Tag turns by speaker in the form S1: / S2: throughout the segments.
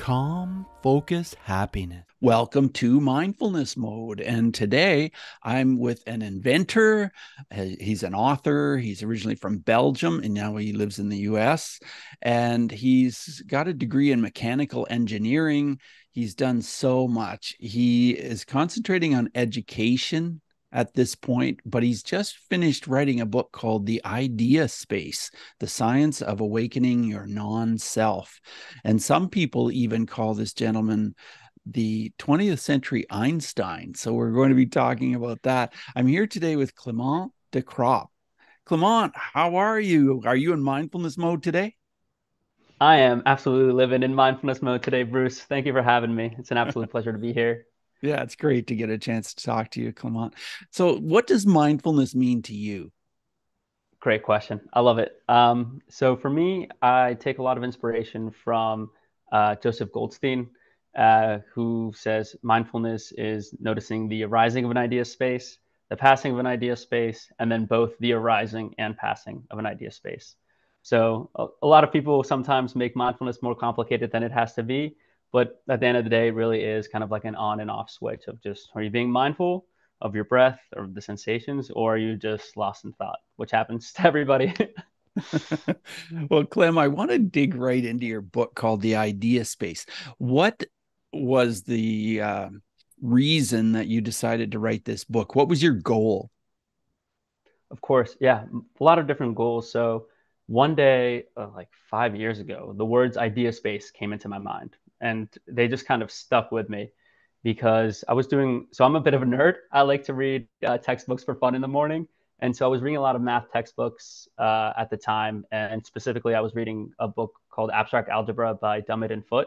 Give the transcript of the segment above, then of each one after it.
S1: calm, focus, happiness. Welcome to Mindfulness Mode. And today I'm with an inventor. He's an author. He's originally from Belgium and now he lives in the US. And he's got a degree in mechanical engineering. He's done so much. He is concentrating on education at this point, but he's just finished writing a book called The Idea Space, The Science of Awakening Your Non-Self. And some people even call this gentleman the 20th century Einstein. So we're going to be talking about that. I'm here today with Clément Decrop. Clement, how are you? Are you in mindfulness mode today?
S2: I am absolutely living in mindfulness mode today, Bruce. Thank you for having me. It's an absolute pleasure to be here.
S1: Yeah, it's great to get a chance to talk to you, Clement. So, what does mindfulness mean to you?
S2: Great question. I love it. So for me, I take a lot of inspiration from Joseph Goldstein, who says mindfulness is noticing the arising of an idea space, the passing of an idea space, and then both the arising and passing of an idea space. So a lot of people sometimes make mindfulness more complicated than it has to be, but at the end of the day, it really is kind of like an on and off switch of just, are you being mindful of your breath or the sensations, or are you just lost in thought, which happens to everybody?
S1: Well, Clem, I want to dig right into your book called The Idea Space. What was the reason that you decided to write this book? What was your goal?
S2: Of course, yeah, a lot of different goals. So one day, like 5 years ago, the words idea space came into my mind, and they just kind of stuck with me because I was doing, so I'm a bit of a nerd. I like to read textbooks for fun in the morning. And so I was reading a lot of math textbooks at the time. And specifically, I was reading a book called Abstract Algebra by Dummett and Foote.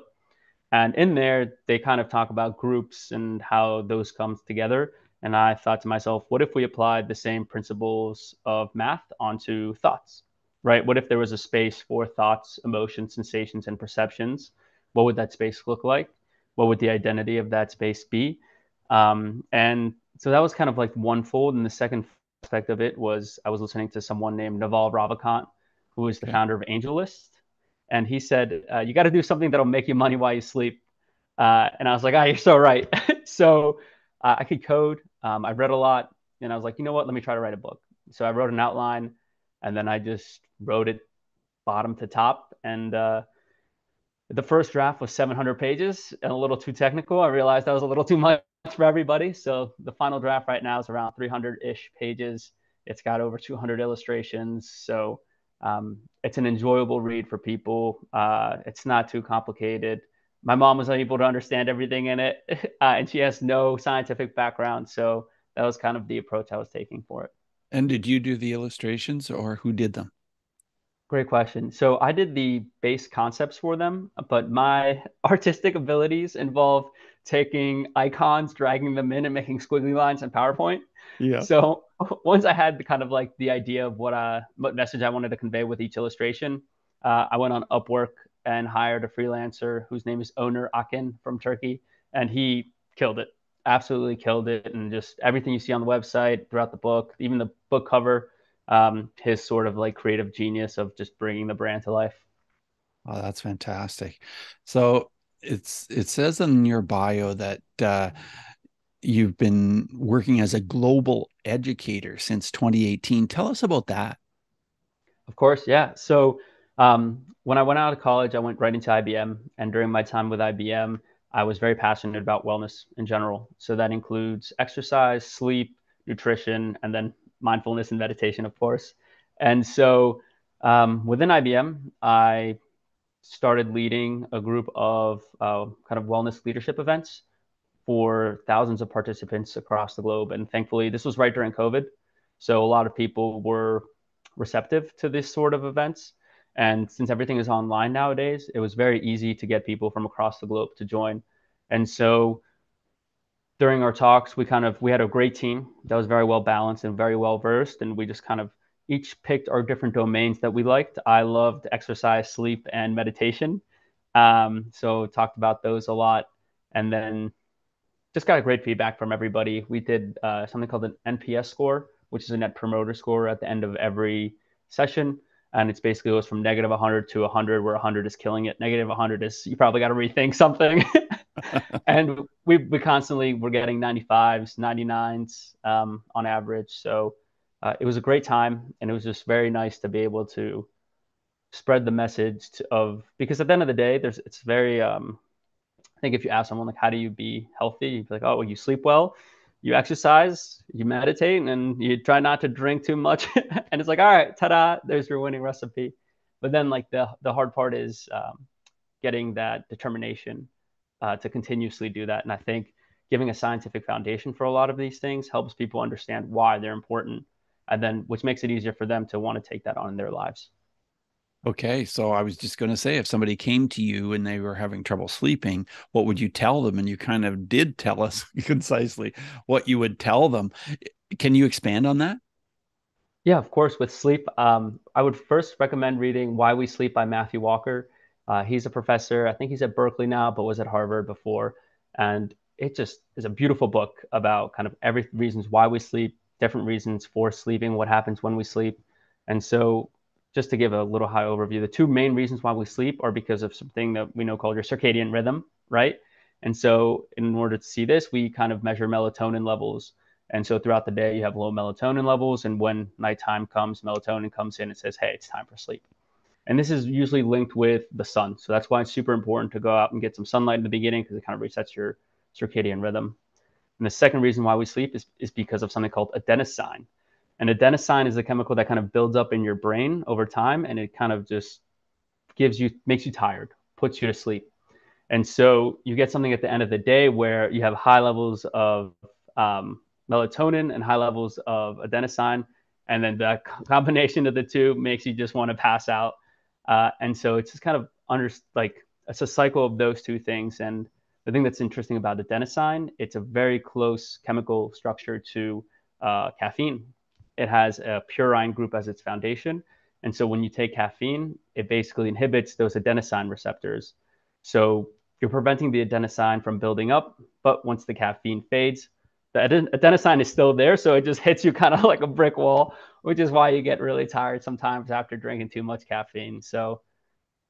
S2: And in there, they kind of talk about groups and how those come together. And I thought to myself, what if we applied the same principles of math onto thoughts, right? What if there was a space for thoughts, emotions, sensations, and perceptions? What would that space look like? What would the identity of that space be? And so that was kind of like one fold. And the second aspect of it was I was listening to someone named Naval Ravikant, who is the
S1: Okay.
S2: founder of AngelList, and he said, "You got to do something that'll make you money while you sleep." And I was like, "Ah, you're so right." So I could code. I read a lot, and I was like, "You know what? Let me try to write a book." So I wrote an outline, and then I just wrote it bottom to top. And the first draft was 700 pages and a little too technical. I realized that was a little too much for everybody. So the final draft right now is around 300-ish pages. It's got over 200 illustrations. So it's an enjoyable read for people. It's not too complicated. My mom was unable to understand everything in it, and she has no scientific background. So that was kind of the approach I was taking for it.
S1: And did you do the illustrations or who did them?
S2: Great question. So I did the base concepts for them, but my artistic abilities involve taking icons, dragging them in, and making squiggly lines in PowerPoint.
S1: Yeah.
S2: So once I had the kind of like the idea of what message I wanted to convey with each illustration, I went on Upwork and hired a freelancer whose name is Onur Akin from Turkey, and he killed it, absolutely killed it, and just everything you see on the website throughout the book, even the book cover, his sort of like creative genius of just bringing the brand to life.
S1: Oh, that's fantastic. So it says in your bio that you've been working as a global educator since 2018. Tell us about that.
S2: Of course, yeah. So when I went out of college, I went right into IBM. And during my time with IBM, I was very passionate about wellness in general. So that includes exercise, sleep, nutrition, and then mindfulness and meditation, of course. And so within IBM, I started leading a group of kind of wellness leadership events for thousands of participants across the globe. And thankfully, this was right during COVID. So a lot of people were receptive to this sort of events. And since everything is online nowadays, it was very easy to get people from across the globe to join. And so during our talks, we had a great team that was very well balanced and very well versed, and we just kind of each picked our different domains that we liked. I loved exercise, sleep, and meditation, so talked about those a lot, and then just got a great feedback from everybody. We did something called an NPS score, which is a Net Promoter Score at the end of every session. And it's basically goes from negative 100 to 100, where 100 is killing it. Negative 100 is you probably got to rethink something. And we constantly were getting 95s, 99s on average. So it was a great time, and it was just very nice to be able to spread the message of, because at the end of the day, it's very I think if you ask someone like, how do you be healthy? You'd be like, oh, well, you sleep well, you exercise, you meditate, and you try not to drink too much. And it's like, all right, ta-da, there's your winning recipe. But then like the hard part is getting that determination to continuously do that. And I think giving a scientific foundation for a lot of these things helps people understand why they're important, and then which makes it easier for them to want to take that on in their lives.
S1: Okay, so I was just going to say, if somebody came to you and they were having trouble sleeping, what would you tell them? And you kind of did tell us concisely what you would tell them. Can you expand on that?
S2: Yeah, of course. With sleep, I would first recommend reading Why We Sleep by Matthew Walker. He's a professor. I think he's at Berkeley now, but was at Harvard before. And it just is a beautiful book about kind of every reasons why we sleep, different reasons for sleeping, what happens when we sleep. And so, just to give a little high overview, the two main reasons why we sleep are because of something that we know called your circadian rhythm, right? And so, in order to see this, we kind of measure melatonin levels, and so throughout the day, you have low melatonin levels. And when nighttime comes, melatonin comes in and says, hey, it's time for sleep. And this is usually linked with the sun. So that's why it's super important to go out and get some sunlight in the beginning, because it kind of resets your circadian rhythm. And the second reason why we sleep is because of something called adenosine. And adenosine is a chemical that kind of builds up in your brain over time, and it kind of just makes you tired, puts you to sleep. And so you get something at the end of the day where you have high levels of melatonin and high levels of adenosine, and then the combination of the two makes you just want to pass out. And so it's just kind of it's a cycle of those two things. And the thing that's interesting about adenosine, it's a very close chemical structure to caffeine. It has a purine group as its foundation. And so when you take caffeine, it basically inhibits those adenosine receptors. So you're preventing the adenosine from building up, but once the caffeine fades, the adenosine is still there. So it just hits you kind of like a brick wall, which is why you get really tired sometimes after drinking too much caffeine. So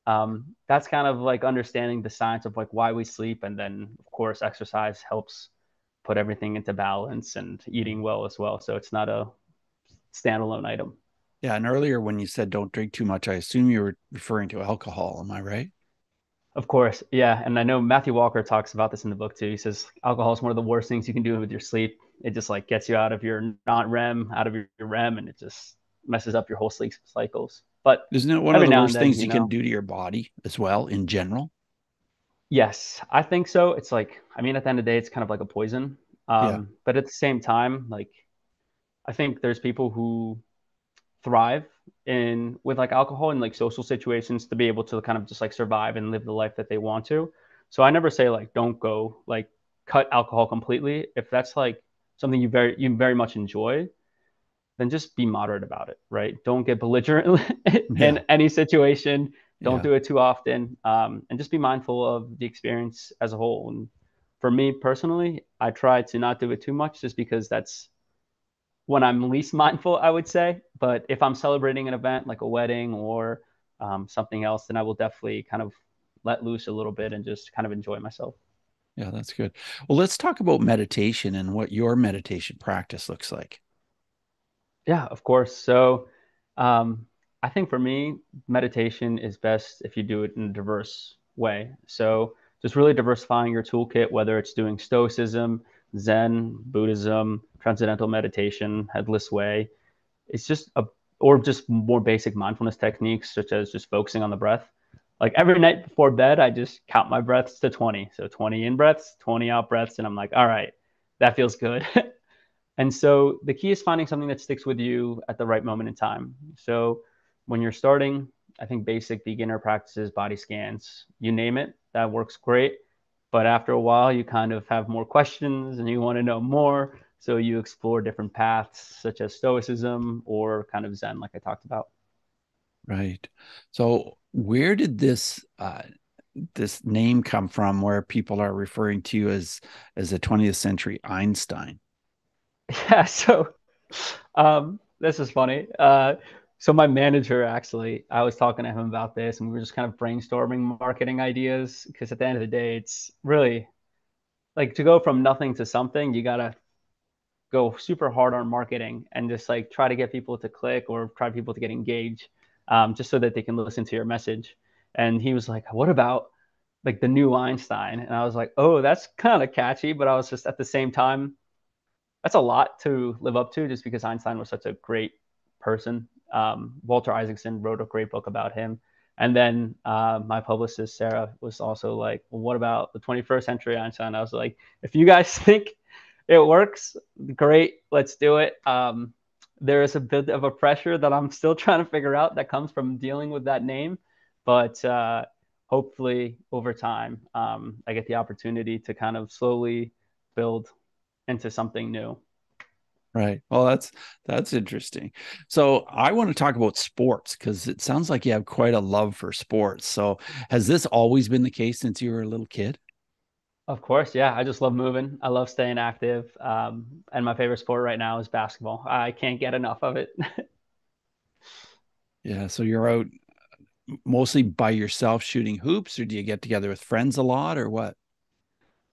S2: that's kind of like understanding the science of like why we sleep. And then, of course, exercise helps put everything into balance, and eating well as well. So it's not a standalone item.
S1: Yeah, and earlier when you said don't drink too much, I assume you were referring to alcohol. Am I right?
S2: Of course, yeah. And I know Matthew Walker talks about this in the book too. He says alcohol is one of the worst things you can do with your sleep. It just like gets you out of your non-REM, out of your REM, and it just messes up your whole sleep cycles. But
S1: Isn't it one of
S2: every
S1: the
S2: now and
S1: worst
S2: then,
S1: things you can do to your body as well in general?
S2: yes, I think so. It's like, I mean, at the end of the day, it's kind of like a poison.
S1: Yeah.
S2: But at the same time, like, I think there's people who thrive in with like alcohol in like social situations to be able to kind of just like survive and live the life that they want to. So I never say like don't go like cut alcohol completely. If that's like something you very much enjoy, then just be moderate about it, right? Don't get belligerent in
S1: Yeah.
S2: any situation. Don't
S1: Yeah.
S2: do it too often, and just be mindful of the experience as a whole. And for me personally, I try to not do it too much, just because that's when I'm least mindful, I would say. But if I'm celebrating an event like a wedding or something else, then I will definitely kind of let loose a little bit and just kind of enjoy myself.
S1: Yeah, that's good. Well, let's talk about meditation and what your meditation practice looks like.
S2: Yeah, of course. So um, I think for me, meditation is best if you do it in a diverse way. So just really diversifying your toolkit, whether it's doing Stoicism, Zen, Buddhism, Transcendental Meditation, Headless Way. It's just or just more basic mindfulness techniques, such as just focusing on the breath. Like every night before bed, I just count my breaths to 20. So 20 in breaths, 20 out breaths. And I'm like, all right, that feels good. And so the key is finding something that sticks with you at the right moment in time. So when you're starting, I think basic beginner practices, body scans, you name it, that works great. But after a while, you kind of have more questions and you want to know more. So you explore different paths, such as Stoicism or kind of Zen, like I talked about.
S1: Right. So where did this name come from where people are referring to you as a 20th century Einstein?
S2: Yeah. So this is funny. So my manager actually, I was talking to him about this, and we were just kind of brainstorming marketing ideas because at the end of the day, it's really like to go from nothing to something, you gotta go super hard on marketing and just like try to get people to click or try people to get engaged, just so that they can listen to your message. And he was like, "What about like the new Einstein?" And I was like, "Oh, that's kind of catchy," but I was just at the same time, that's a lot to live up to, just because Einstein was such a great person. Walter Isaacson wrote a great book about him. And then my publicist, Sarah, was also like, well, what about the 21st century Einstein? I was like, if you guys think it works, great, let's do it. There is a bit of a pressure that I'm still trying to figure out that comes from dealing with that name. But hopefully over time, I get the opportunity to kind of slowly build into something new.
S1: Right. Well, that's interesting. So I want to talk about sports because it sounds like you have quite a love for sports. So has this always been the case since you were a little kid?
S2: Of course, yeah. I just love moving. I love staying active. And my favorite sport right now is basketball. I can't get enough of it.
S1: Yeah. So you're out mostly by yourself shooting hoops, or do you get together with friends a lot, or what?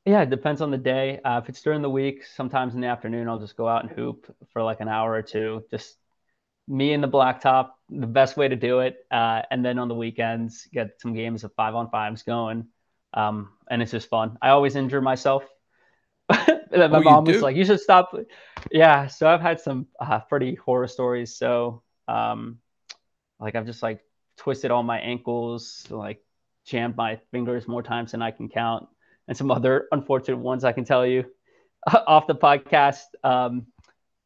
S2: Yeah, it depends on the day. If it's during the week, sometimes in the afternoon, I'll just go out and hoop for like an hour or two. Just me and the blacktop, the best way to do it. And then on the weekends, get some games of 5-on-5s going. And it's just fun. I always injure myself. My
S1: Oh, you
S2: mom was
S1: do?
S2: like, "You should stop." Yeah, so I've had some pretty horror stories. So, like I've just like twisted all my ankles, like jammed my fingers more times than I can count, and some other unfortunate ones I can tell you off the podcast.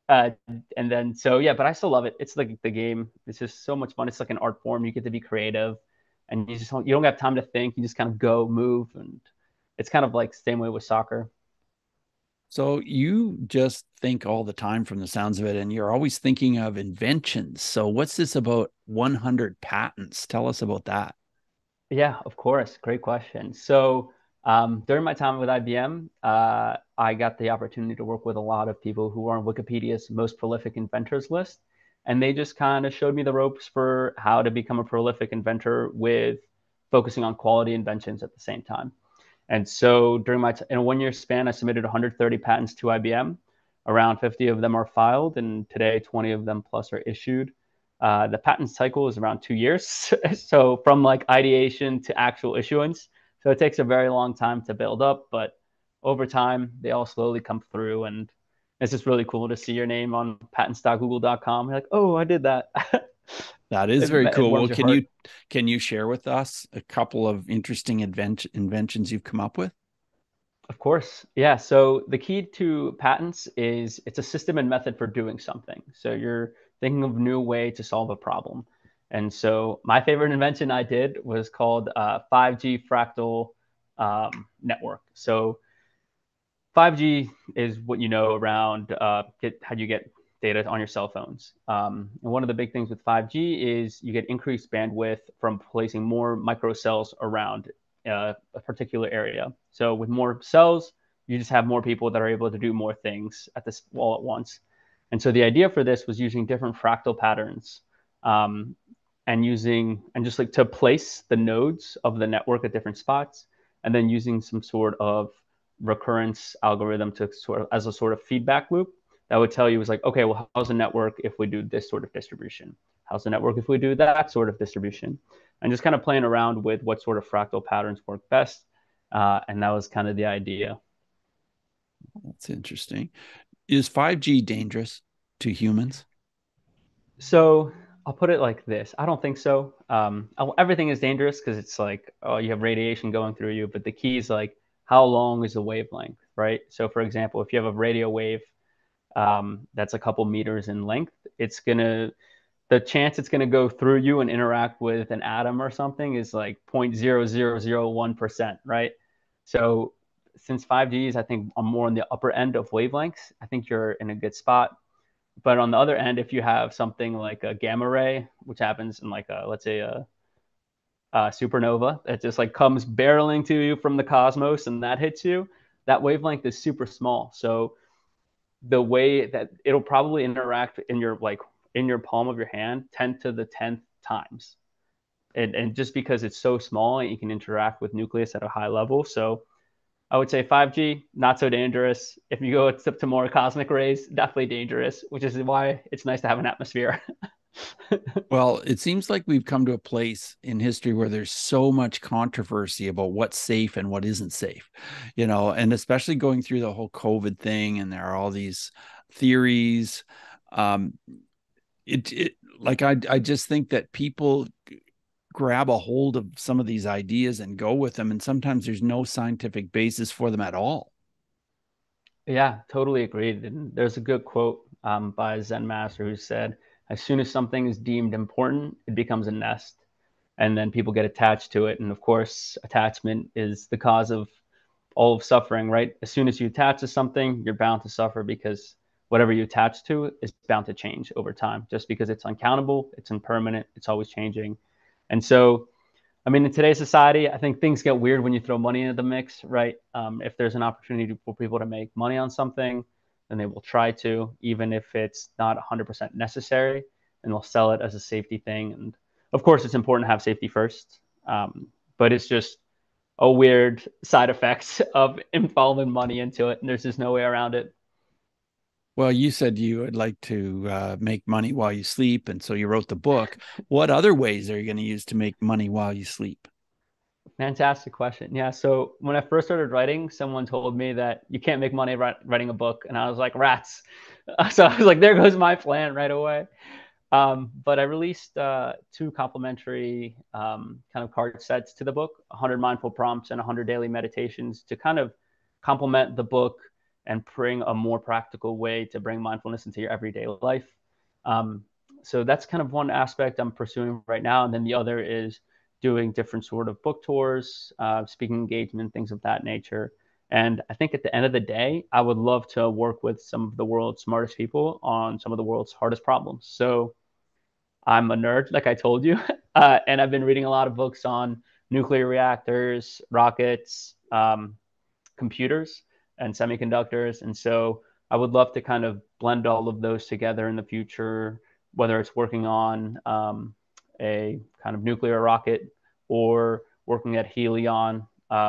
S2: Uh, and then so yeah, but I still love it. It's like the game. It's just so much fun. It's like an art form. You get to be creative, and you don't have time to think. You just kind of go, move, and it's kind of like same way with soccer.
S1: So you just think all the time from the sounds of it, and you're always thinking of inventions. So what's this about 100 patents? Tell us about that.
S2: Yeah, of course. Great question. So, during my time with IBM, I got the opportunity to work with a lot of people who are on Wikipedia's most prolific inventors list. And they just kind of showed me the ropes for how to become a prolific inventor with focusing on quality inventions at the same time. And so during in a 1 year span, I submitted 130 patents to IBM. Around 50 of them are filed, and today 20 of them plus are issued. The patent cycle is around 2 years. So from like ideation to actual issuance. So it takes a very long time to build up, but over time, they all slowly come through. And it's just really cool to see your name on patents.google.com. You're like, oh, I did that.
S1: That is very
S2: It
S1: cool.
S2: warms
S1: Well,
S2: your heart.
S1: can you share with us a couple of interesting inventions you've come up with?
S2: Of course. Yeah. So the key to patents is it's a system and method for doing something. So you're thinking of a new way to solve a problem. And so my favorite invention I did was called 5G fractal network. So 5G is what you know around how you get data on your cell phones. And one of the big things with 5G is you get increased bandwidth from placing more microcells around a particular area. So with more cells, you just have more people that are able to do more things at this all at once. And so the idea for this was using different fractal patterns, um, and just like to place the nodes of the network at different spots, and then using some sort of recurrence algorithm to sort of as a sort of feedback loop that would tell you is like, okay, well, how's the network if we do this sort of distribution? How's the network if we do that sort of distribution? And just kind of playing around with what sort of fractal patterns work best. And that was kind of the idea.
S1: That's interesting. Is 5G dangerous to humans?
S2: So I'll put it like this. I don't think so. Everything is dangerous because it's like, oh, you have radiation going through you. But the key is like, how long is the wavelength, right? So for example, if you have a radio wave that's a couple meters in length, the chance it's gonna go through you and interact with an atom or something is like 0.0001%, right? So since 5G is, I think, I'm more on the upper end of wavelengths, I think you're in a good spot. But on the other end, if you have something like a gamma ray, which happens in like let's say a supernova that just like comes barreling to you from the cosmos and that hits you, that wavelength is super small. So the way that it'll probably interact in your like in your palm of your hand 10 to the 10th times. And just because it's so small, you can interact with nucleus at a high level. So I would say 5G, not so dangerous. If you go up to more cosmic rays, definitely dangerous, which is why it's nice to have an atmosphere.
S1: Well, it seems like we've come to a place in history where there's so much controversy about what's safe and what isn't safe, and especially going through the whole COVID thing, and there are all these theories. Um, it like I just think that people grab a hold of some of these ideas and go with them, and sometimes there's no scientific basis for them at all.
S2: Yeah, totally agreed. And there's a good quote by a Zen master who said, as soon as something is deemed important, it becomes a nest. And then people get attached to it. And of course, attachment is the cause of all of suffering, right? As soon as you attach to something, you're bound to suffer because whatever you attach to is bound to change over time. Just because it's uncountable, it's impermanent, it's always changing. And so I mean, in today's society, I think things get weird when you throw money into the mix, right? If there's an opportunity for people to make money on something, then they will try to, even if it's not 100% necessary, and they'll sell it as a safety thing. And of course, it's important to have safety first, but it's just a weird side effects of involving money into it, and there's just no way around it.
S1: Well, you said you would like to make money while you sleep, and so you wrote the book. What other ways are you going to use to make money while you sleep?
S2: Fantastic question. Yeah. So when I first started writing, someone told me that you can't make money writing a book. And I was like, rats. So I was like, there goes my plan right away. But I released two complimentary kind of card sets to the book, 100 mindful prompts and 100 daily meditations to kind of complement the book and bring a more practical way to bring mindfulness into your everyday life. Um, so that's kind of one aspect I'm pursuing right now. And then the other is doing different sort of book tours, speaking engagement, things of that nature. And I think at the end of the day, I would love to work with some of the world's smartest people on some of the world's hardest problems. So I'm a nerd, like I told you, and I've been reading a lot of books on nuclear reactors, rockets, computers, and semiconductors. And so I would love to kind of blend all of those together in the future, whether it's working on a kind of nuclear rocket or working at Helion,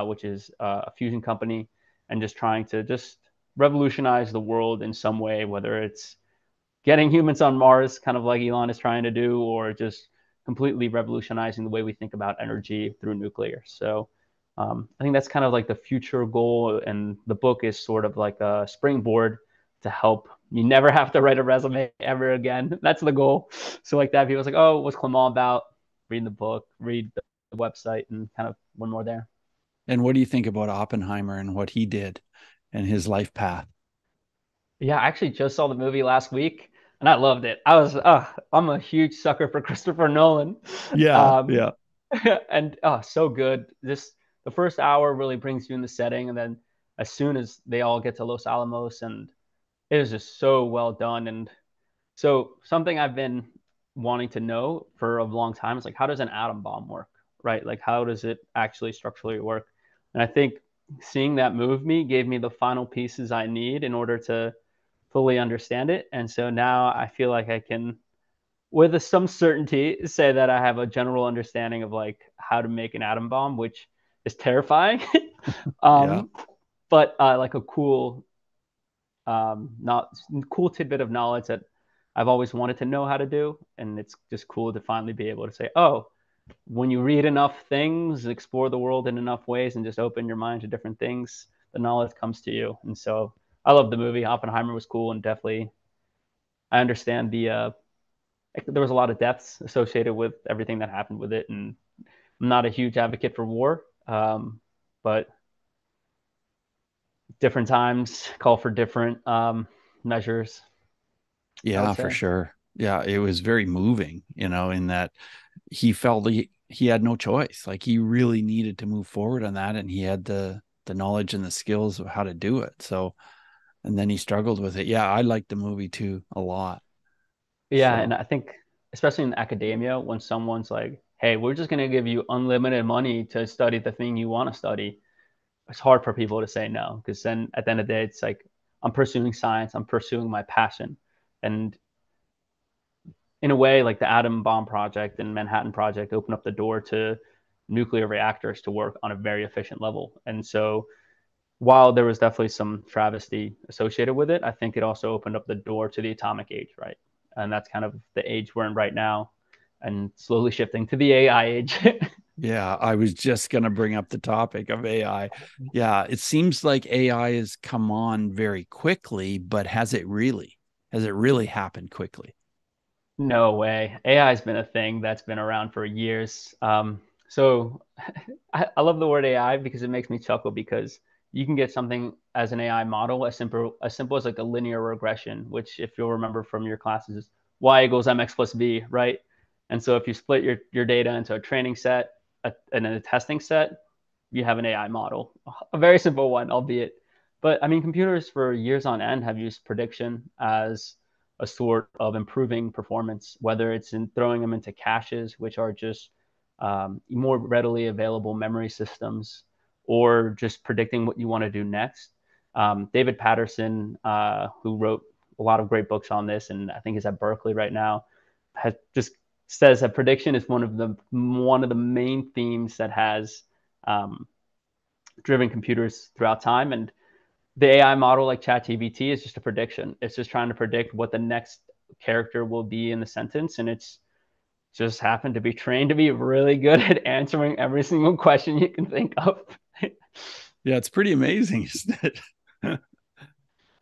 S2: which is a fusion company, and just trying to just revolutionize the world in some way, whether it's getting humans on Mars, kind of like Elon is trying to do, or just completely revolutionizing the way we think about energy through nuclear. So I think that's kind of like the future goal, and the book is sort of like a springboard to help you never have to write a resume ever again. That's the goal. So like that, people's like, oh, what's Clement about? Read the book, read the website, and kind of one more there.
S1: And what do you think about Oppenheimer and what he did and his life path?
S2: Yeah, I actually just saw the movie last week and I loved it. I'm a huge sucker for Christopher Nolan.
S1: Yeah,
S2: Um,
S1: yeah.
S2: and so good. Just the first hour really brings you in the setting. And then as soon as they all get to Los Alamos, and it is just so well done. And so something I've been wanting to know for a long time is like, how does an atom bomb work, right? Like, how does it actually structurally work? And I think seeing that movie gave me the final pieces I need in order to fully understand it. And so now I feel like I can, with some certainty, say that I have a general understanding of like how to make an atom bomb, which is terrifying,
S1: Yeah.
S2: um, but like a cool, not cool tidbit of knowledge that I've always wanted to know how to do, and it's just cool to finally be able to say, oh, when you read enough things, explore the world in enough ways, and just open your mind to different things, the knowledge comes to you. And so I love the movie. Oppenheimer was cool, and definitely I understand there was a lot of deaths associated with everything that happened with it, and I'm not a huge advocate for war, but different times call for different measures, I would
S1: Yeah, for
S2: say.
S1: sure. Yeah, it was very moving, in that he felt he had no choice. Like he really needed to move forward on that, and he had the knowledge and the skills of how to do it. So, and then he struggled with it. Yeah, I liked the movie too a lot.
S2: Yeah, and
S1: So,
S2: I think especially in academia, when someone's like, "Hey, we're just going to give you unlimited money to study the thing you want to study," it's hard for people to say no because then at the end of the day, it's like I'm pursuing science, I'm pursuing my passion, and in a way, like the atom bomb project and Manhattan Project opened up the door to nuclear reactors to work on a very efficient level. And so while there was definitely some travesty associated with it, I think it also opened up the door to the atomic age, right? And that's kind of the age we're in right now, and slowly shifting to the AI age.
S1: Yeah, I was just going to bring up the topic of AI. Yeah, it seems like AI has come on very quickly, but has it really? Has it really happened quickly?
S2: No way. AI has been a thing that's been around for years. So I love the word AI because it makes me chuckle because you can get something as an AI model as simple as like a linear regression, which if you'll remember from your classes is y equals mx plus b, right? And so if you split your data into a training set and then a testing set, you have an AI model. A very simple one, albeit. But I mean, computers for years on end have used prediction as a sort of improving performance, whether it's in throwing them into caches, which are just more readily available memory systems, or just predicting what you want to do next. David Patterson, who wrote a lot of great books on this, and I think is at Berkeley right now, has just says that prediction is one of the main themes that has um, driven computers throughout time. And the AI model like ChatGPT is just a prediction. It's just trying to predict what the next character will be in the sentence, and it's just happened to be trained to be really good at answering every single question you can think of.
S1: Yeah, it's pretty amazing, isn't it?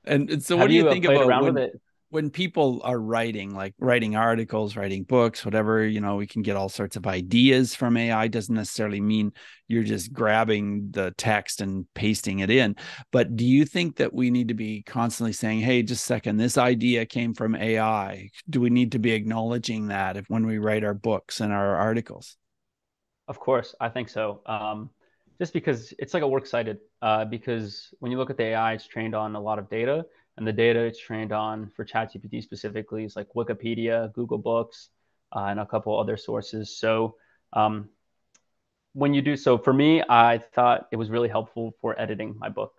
S1: And so what
S2: Have
S1: do you
S2: you
S1: think
S2: played
S1: about
S2: around with it?
S1: when people are writing, like writing articles, writing books, whatever, we can get all sorts of ideas from AI. Doesn't necessarily mean you're just grabbing the text and pasting it in. But do you think that we need to be constantly saying, hey, just a second, this idea came from AI? Do we need to be acknowledging that when we write our books and our articles?
S2: Of course, I think so. Just because it's like a works cited, because when you look at the AI, it's trained on a lot of data, and the data it's trained on for ChatGPT specifically is like Wikipedia, Google Books, and a couple other sources. So um, when you do so, for me, I thought it was really helpful for editing my book.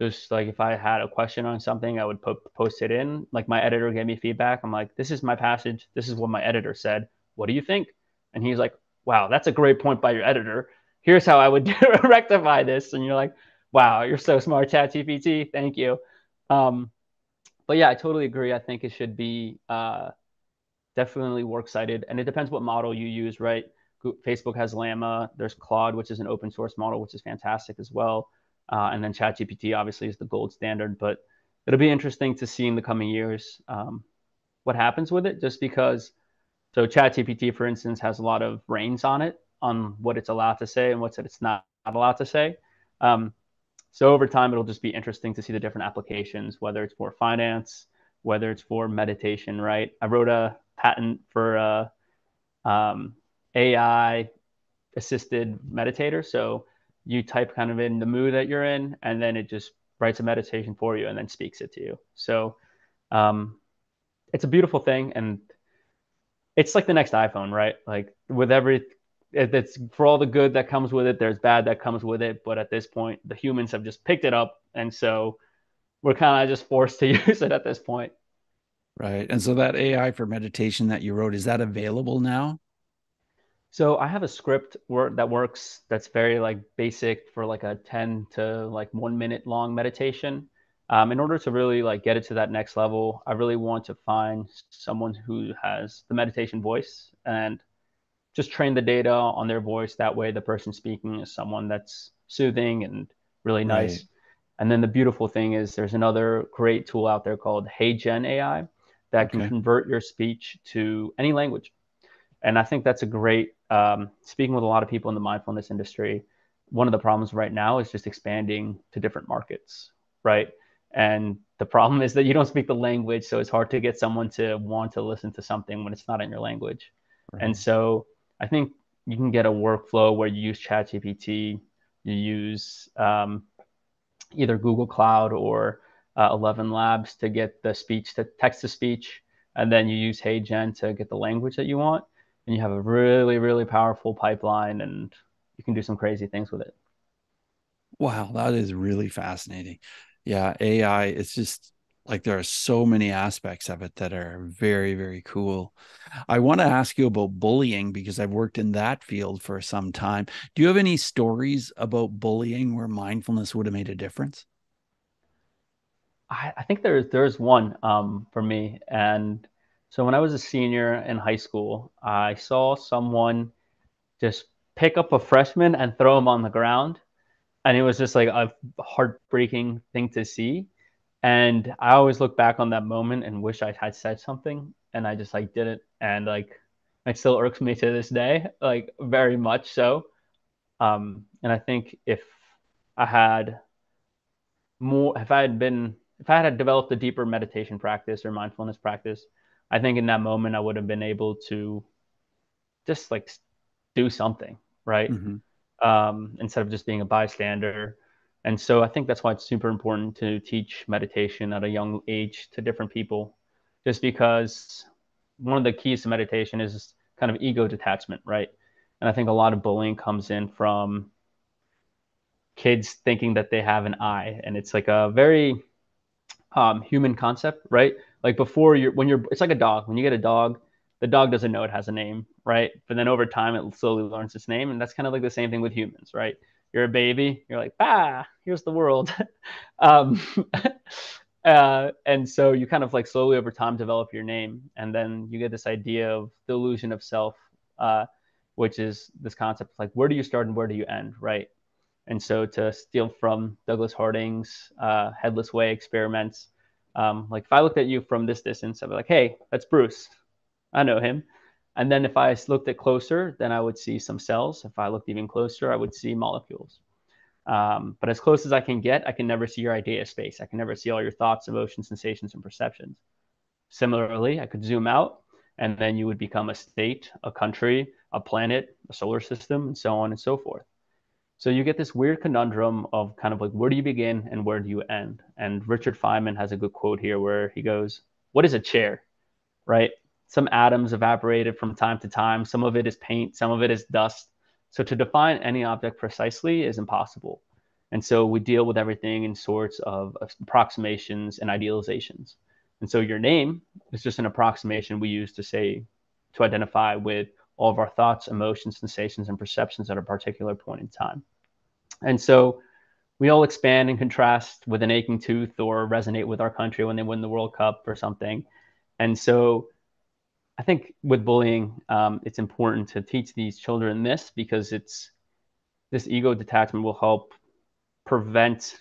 S2: Just like if I had a question on something, I would post it in. Like my editor gave me feedback. I'm like, this is my passage. This is what my editor said. What do you think? And he's like, wow, that's a great point by your editor. Here's how I would rectify this. And you're like, wow, you're so smart, ChatGPT. Thank you. Um, but yeah, I totally agree. I think it should be definitely works cited, and it depends what model you use, right? Facebook has Llama. There's Claude, which is an open source model, which is fantastic as well. And then ChatGPT obviously is the gold standard. But it'll be interesting to see in the coming years what happens with it, just because. So ChatGPT, for instance, has a lot of reins on it, on what it's allowed to say and what it's not allowed to say. Um, so over time, it'll just be interesting to see the different applications, whether it's for finance, whether it's for meditation, right? I wrote a patent for AI assisted meditator. So you type kind of in the mood that you're in, and then it just writes a meditation for you and then speaks it to you. So um, it's a beautiful thing. And it's like the next iPhone, right? Like with it's for all the good that comes with it, there's bad that comes with it. But at this point, the humans have just picked it up. And so we're kind of just forced to use it at this point.
S1: Right. And so that AI for meditation that you wrote, is that available now?
S2: So I have a script that works that's very like basic for like a 10 to like 1 minute long meditation. In order to really like get it to that next level, I really want to find someone who has the meditation voice and just train the data on their voice. That way, the person speaking is someone that's soothing and really
S1: Right.
S2: nice. And then the beautiful thing is there's another great tool out there called HeyGen AI that can
S1: Okay.
S2: convert your speech to any language. And I think that's a great, speaking with a lot of people in the mindfulness industry, one of the problems right now is just expanding to different markets, right? And the problem is that you don't speak the language, so it's hard to get someone to want to listen to something when it's not in your language. And
S1: Right.
S2: so I think you can get a workflow where you use ChatGPT, you use either Google Cloud or 11 Labs to get the speech to text to speech, and then you use HeyGen to get the language that you want, and you have a really, really powerful pipeline, and you can do some crazy things with it.
S1: Wow, that is really fascinating. Yeah, AI, it's just Like there are so many aspects of it that are very, very cool. I want to ask you about bullying because I've worked in that field for some time. Do you have any stories about bullying where mindfulness would have made a difference?
S2: I think there's one for me. And so when I was a senior in high school, I saw someone just pick up a freshman and throw him on the ground. And it was just like a heartbreaking thing to see. And I always look back on that moment and wish I had said something, and I just like didn't. And like it still irks me to this day, like very much so. And I think I had if I had developed a deeper meditation practice or mindfulness practice, I think in that moment I would have been able to just like do something, right?
S1: Hmm.
S2: Instead of just being a bystander. And so I think that's why it's super important to teach meditation at a young age to different people, just because one of the keys to meditation is kind of ego detachment, right? And I think a lot of bullying comes in from kids thinking that they have an I, and it's like a very human concept, right? Like it's like a dog. When you get a dog, the dog doesn't know it has a name, right? But then over time, it slowly learns its name, and that's kind of like the same thing with humans, right? You're a baby, you're like, bah, here's the world. um, and so you kind of like slowly over time develop your name, and then you get this idea of the illusion of self, uh, which is this concept of like, where do you start and where do you end, right? And so to steal from Douglas Harding's Headless Way experiments, like if I looked at you from this distance, I'd be like, hey, that's Bruce. I know him. And then if I looked at closer, then I would see some cells. If I looked even closer, I would see molecules. But as close as I can get, I can never see your idea space. I can never see all your thoughts, emotions, sensations, and perceptions. Similarly, I could zoom out, and then you would become a state, a country, a planet, a solar system, and so on and so forth. So you get this weird conundrum of kind of like, where do you begin and where do you end? And Richard Feynman has a good quote here where he goes, what is a chair, right? Some atoms evaporated from time to time. Some of it is paint, some of it is dust. So to define any object precisely is impossible. And so we deal with everything in sorts of approximations and idealizations. And so your name is just an approximation we use to identify with all of our thoughts, emotions, sensations, and perceptions at a particular point in time. And so we all expand and contrast with an aching tooth or resonate with our country when they win the World Cup or something. And so I think with bullying, it's important to teach these children this because this ego detachment will help prevent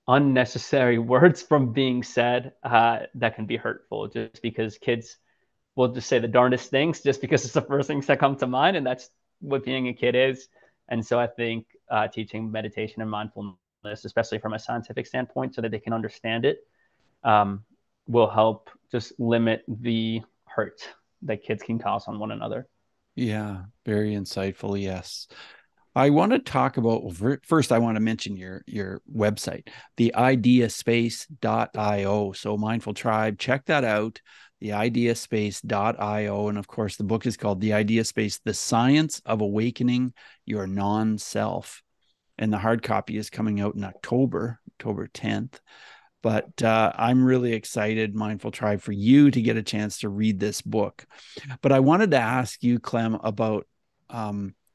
S2: unnecessary words from being said that can be hurtful just because kids will just say the darndest things just because it's the first things that come to mind. And that's what being a kid is. And so I think teaching meditation and mindfulness, especially from a scientific standpoint, so that they can understand it, um, will help just limit the hurt that kids can cause on one another.
S1: Yeah, very insightful. Yes. I want to talk about first, I want to mention your website, the ideaspace.io. So Mindful Tribe, check that out, the ideaspace.io. And of course, the book is called The Idea Space, The Science of Awakening Your Non-Self. And the hard copy is coming out in October 10th. But I'm really excited, Mindful Tribe, for you to get a chance to read this book. But I wanted to ask you, Clem, about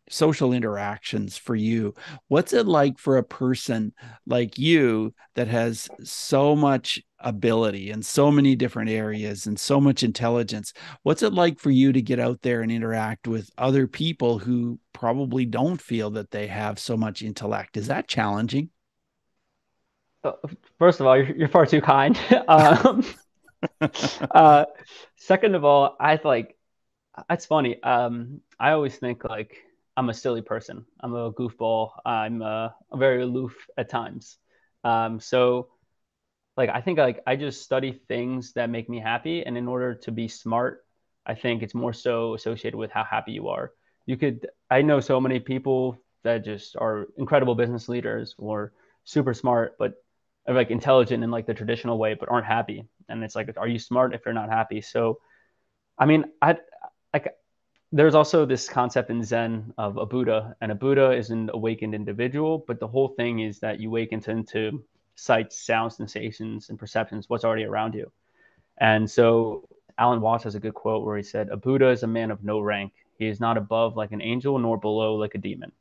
S1: social interactions for you. What's it like for a person like you that has so much ability in so many different areas and so much intelligence? What's it like for you to get out there and interact with other people who probably don't feel that they have so much intellect? Is that challenging?
S2: Uh, First of all, you're far too kind. um, uh, Second of all, I like that's funny. I always think like I'm a silly person. I'm a goofball. I'm very aloof at times. So like I think like I just study things that make me happy, and in order to be smart, I think it's more so associated with how happy you are. I know so many people that just are incredible business leaders or super smart, but are like intelligent in like the traditional way, but aren't happy. And it's like, are you smart if you're not happy? So I mean, I like there's also this concept in Zen of a Buddha, and a Buddha is an awakened individual, but the whole thing is that you awaken into sights, sounds, sensations, and perceptions, what's already around you. And so Alan Watts has a good quote where he said, "A Buddha is a man of no rank. He is not above like an angel, nor below like a demon."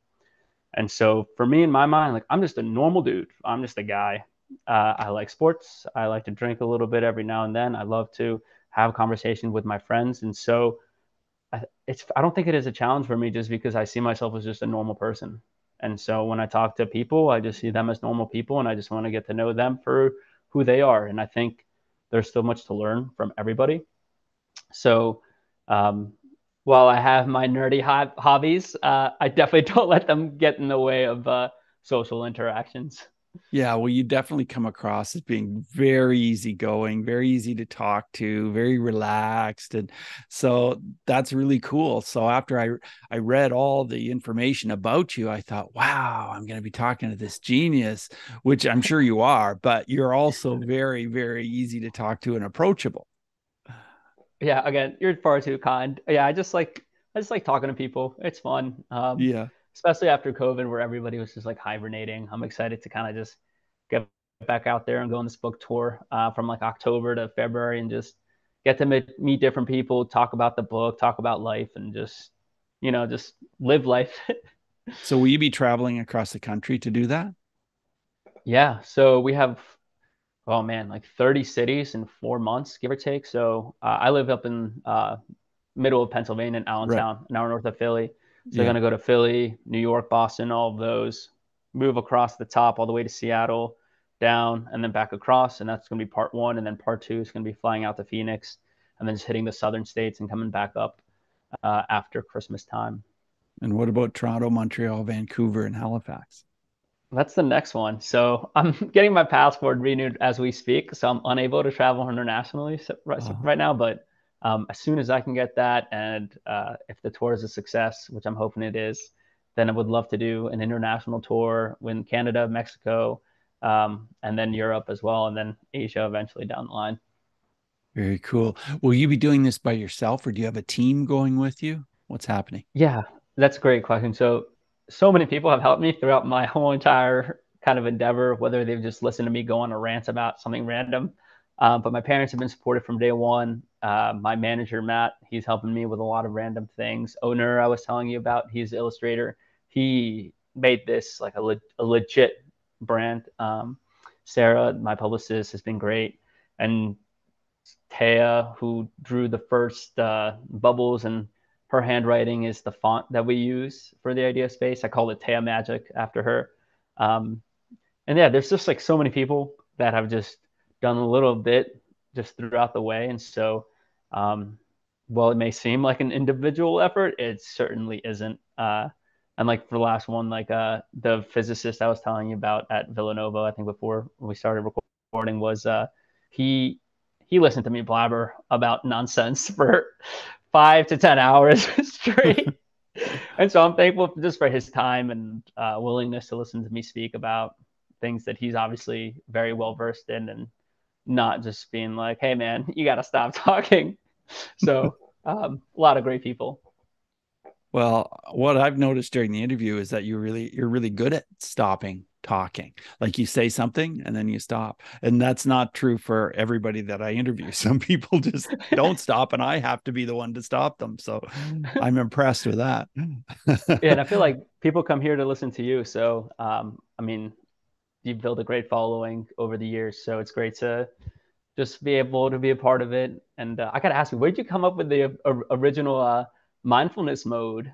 S2: And so for me, in my mind, like I'm just a normal dude. I'm just a guy. I like sports. I like to drink a little bit every now and then. I love to have a conversation with my friends. And so I don't think it is a challenge for me just because I see myself as just a normal person. And so when I talk to people, I just see them as normal people, and I just want to get to know them for who they are. And I think there's still much to learn from everybody. So um, while I have my nerdy hobbies, I definitely don't let them get in the way of social interactions.
S1: Yeah, well, you definitely come across as being very easygoing, very easy to talk to, very relaxed, and so that's really cool. So after I read all the information about you, I thought, wow, I'm going to be talking to this genius, which I'm sure you are, but you're also very, very easy to talk to and approachable.
S2: Yeah, again, you're far too kind. Yeah, I just like talking to people. It's fun.
S1: Yeah.
S2: Especially after COVID where everybody was just like hibernating. I'm excited to kind of just get back out there and go on this book tour from like October to February and just get to meet different people, talk about the book, talk about life, and just live life.
S1: So will you be traveling across the country to do that?
S2: Yeah, so we have, oh man, like 30 cities in 4 months, give or take. So I live up in middle of Pennsylvania in
S1: Right.
S2: Allentown, an hour north of Philly. So they're
S1: Yeah.
S2: going to go to Philly, New York, Boston, all of those, move across the top all the way to Seattle, down, and then back across. And that's going to be part one. And then part two is going to be flying out to Phoenix and then just hitting the southern states and coming back up after Christmas time.
S1: And what about Toronto, Montreal, Vancouver, and Halifax?
S2: That's the next one. So I'm getting my passport renewed as we speak. So I'm unable to travel internationally
S1: Uh,
S2: right now. But as soon as I can get that, and if the tour is a success, which I'm hoping it is, then I would love to do an international tour in Canada, Mexico, and then Europe as well, and then Asia eventually down the line.
S1: Very cool. Will you be doing this by yourself or do you have a team going with you? What's happening?
S2: Yeah, that's a great question. So many people have helped me throughout my whole entire kind of endeavor, whether they've just listened to me go on a rant about something random. But my parents have been supportive from day one. My manager, Matt, he's helping me with a lot of random things. Owner, I was telling you about, he's an illustrator. He made this like a legit brand. Sarah, my publicist, has been great. And Taya, who drew the first bubbles, and her handwriting is the font that we use for the idea space. I call it Taya Magic after her. Um, and yeah, there's just like so many people that have just done a little bit just throughout the way. And so, while it may seem like an individual effort, it certainly isn't. And like for the last one, like the physicist I was telling you about at Villanova, I think before we started recording, was he he listened to me blabber about nonsense for 5 to 10 hours straight. And so I'm thankful just for his time and willingness to listen to me speak about things that he's obviously very well versed in, and not just being like, "Hey, man, you got to stop talking." So a lot of great people.
S1: Well, what I've noticed during the interview is that you're really good at stopping talking. Like you say something and then you stop. And that's not true for everybody that I interview. Some people just don't stop and I have to be the one to stop them. So I'm impressed with that.
S2: Yeah, and I feel like people come here to listen to you. So I mean, you've built a great following over the years. So it's great to just be able to be a part of it. And I got to ask you, where did you come up with the original mindfulness mode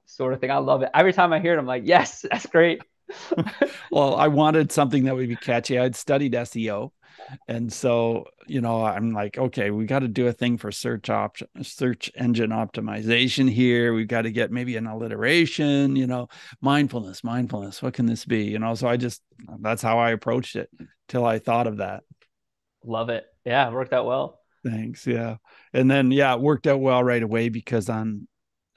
S2: sort of thing? I love it. Every time I hear it, I'm like, yes, that's great.
S1: Well, I wanted something that would be catchy. I'd studied SEO. And so, I'm like, okay, we got to do a thing for search engine optimization here. We've got to get maybe an alliteration, mindfulness. What can this be? So that's how I approached it till I thought of that.
S2: Love it. Yeah, it worked out well.
S1: Thanks. Yeah. And then, yeah, it worked out well right away because on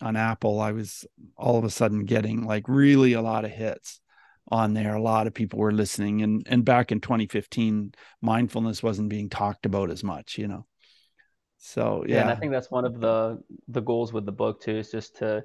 S1: Apple, I was all of a sudden getting like really a lot of hits on there. A lot of people were listening. And back in 2015, mindfulness wasn't being talked about as much. So
S2: Yeah, and I
S1: yeah.
S2: think that's one of the goals with the book too, is just to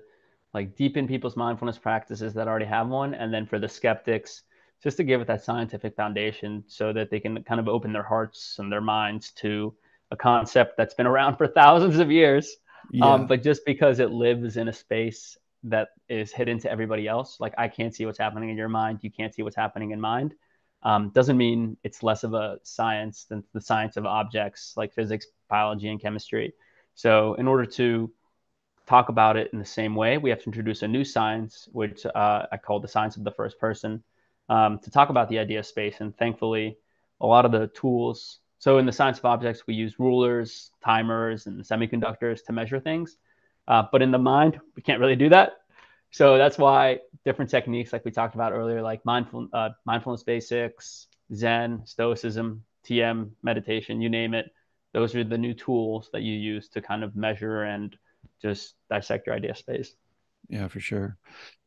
S2: like deepen people's mindfulness practices that already have one, and then for the skeptics just to give it that scientific foundation so that they can kind of open their hearts and their minds to a concept that's been around for thousands of years.
S1: Yeah.
S2: But just because it lives in a space that is hidden to everybody else, like I can't see what's happening in your mind, you can't see what's happening in mind, doesn't mean it's less of a science than the science of objects like physics, biology, and chemistry. So, in order to talk about it in the same way, we have to introduce a new science, which I call the science of the first person, to talk about the idea of space. And thankfully, a lot of the tools. So, in the science of objects, we use rulers, timers, and semiconductors to measure things. But in the mind, we can't really do that. So that's why different techniques, like we talked about earlier, like mindfulness basics, Zen, Stoicism, TM, meditation, you name it. Those are the new tools that you use to kind of measure and just dissect your idea space.
S1: Yeah, for sure.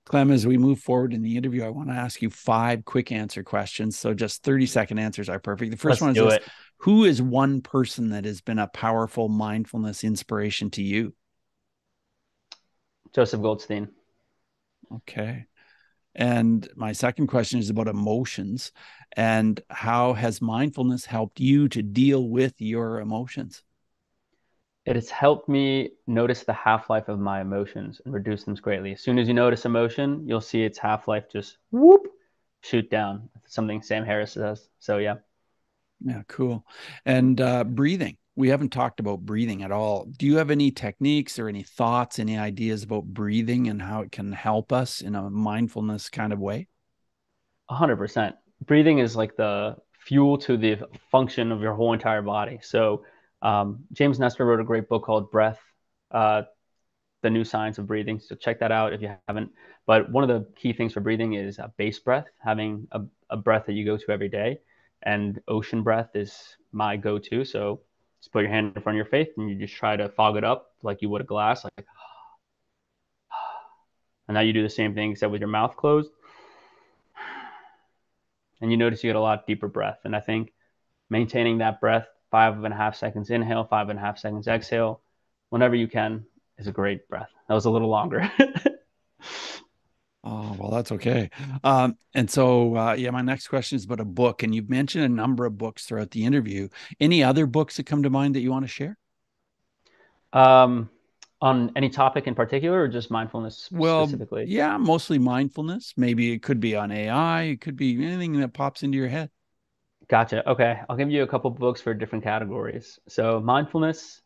S1: Clem, as we move forward in the interview, I want to ask you 5 quick answer questions. So just 30-second answers are perfect. The first
S2: Let's
S1: one is
S2: do
S1: this:
S2: it.
S1: who is one person that has been a powerful mindfulness inspiration to you?
S2: Joseph Goldstein.
S1: Okay. And my second question is about emotions, and how has mindfulness helped you to deal with your emotions?
S2: It has helped me notice the half life of my emotions and reduce them greatly. As soon as you notice emotion, you'll see its half life just whoop, shoot down. That's something Sam Harris says. So, yeah.
S1: Yeah, cool. And breathing. We haven't talked about breathing at all. Do you have any techniques or any thoughts, any ideas about breathing and how it can help us in a mindfulness kind of way?
S2: 100%. Breathing is like the fuel to the function of your whole entire body. So, James Nestor wrote a great book called Breath, uh, The New Science of Breathing. So, check that out if you haven't. But one of the key things for breathing is a base breath, having a breath that you go to every day. And ocean breath is my go to. So, just put your hand in front of your face and you just try to fog it up like you would a glass. Like, and now you do the same thing except with your mouth closed. And you notice you get a lot deeper breath. And I think maintaining that breath, 5.5 seconds inhale, 5.5 seconds exhale, whenever you can, is a great breath. That was a little longer.
S1: Oh, well, that's okay. And so, yeah, my next question is about a book. And you've mentioned a number of books throughout the interview. Any other books that come to mind that you want to share?
S2: um, on any topic in particular or just mindfulness
S1: Well,
S2: specifically?
S1: yeah, mostly mindfulness. Maybe it could be on AI. It could be anything that pops into your head.
S2: Gotcha. Okay. I'll give you a couple books for different categories. So, mindfulness,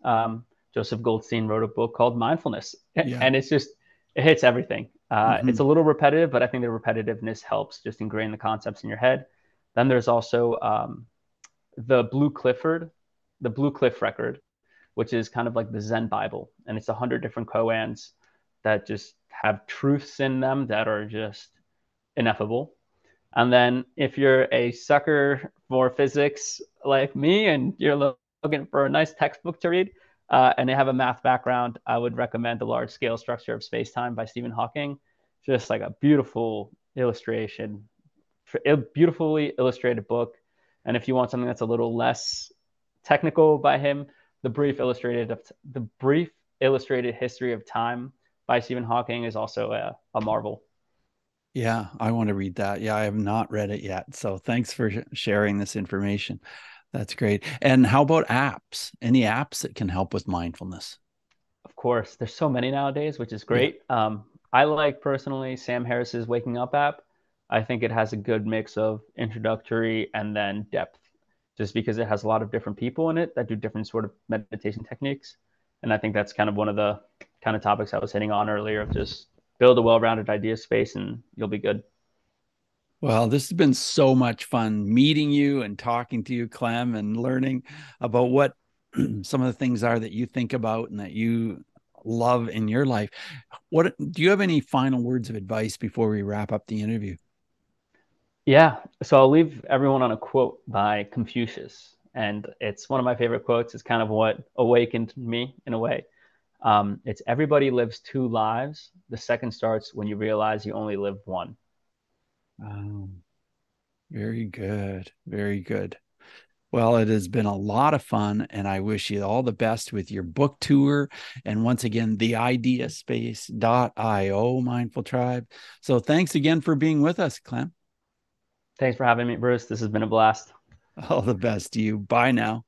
S2: Joseph Goldstein wrote a book called Mindfulness,
S1: Yeah.
S2: and it hits everything. It's
S1: Hmm.
S2: a little repetitive, but I think the repetitiveness helps just ingrain the concepts in your head. Then there's also the Blue Clifford, the Blue Cliff Record, which is kind of like the Zen Bible, and it's 100 different koans that just have truths in them that are just ineffable. And then if you're a sucker for physics like me and you're looking for a nice textbook to read and they have a math background, I would recommend The Large Scale Structure of Space-Time by Stephen Hawking. Just like a beautiful illustration, a beautifully illustrated book. And if you want something that's a little less technical by him, the brief illustrated history of time by Stephen Hawking is also a marvel.
S1: Yeah, I want to read that. Yeah, I have not read it yet. So thanks for sharing this information. That's great. And how about apps? Any apps that can help with mindfulness?
S2: Of course, there's so many nowadays, which is
S1: Yeah.
S2: great. I like personally Sam Harris's Waking Up app. I think it has a good mix of introductory and then depth, just because it has a lot of different people in it that do different sort of meditation techniques. And I think that's kind of one of the kind of topics I was hitting on earlier of just build a well-rounded idea space and you'll be good.
S1: Well, this has been so much fun meeting you and talking to you, Clem, and learning about what some of the things are that you think about and that you love in your life. What do you have any final words of advice before we wrap up the interview?
S2: Yeah, so I'll leave everyone on a quote by Confucius. And it's one of my favorite quotes. It's kind of what awakened me in a way. It's everybody lives 2 lives. The second starts when you realize you only live one.
S1: Oh, very good. Very good. Well, it has been a lot of fun, and I wish you all the best with your book tour. And once again, the ideaspace.io Mindful Tribe. So thanks again for being with us, Clem.
S2: Thanks for having me, Bruce. This has been a blast.
S1: All the best to you. Bye now.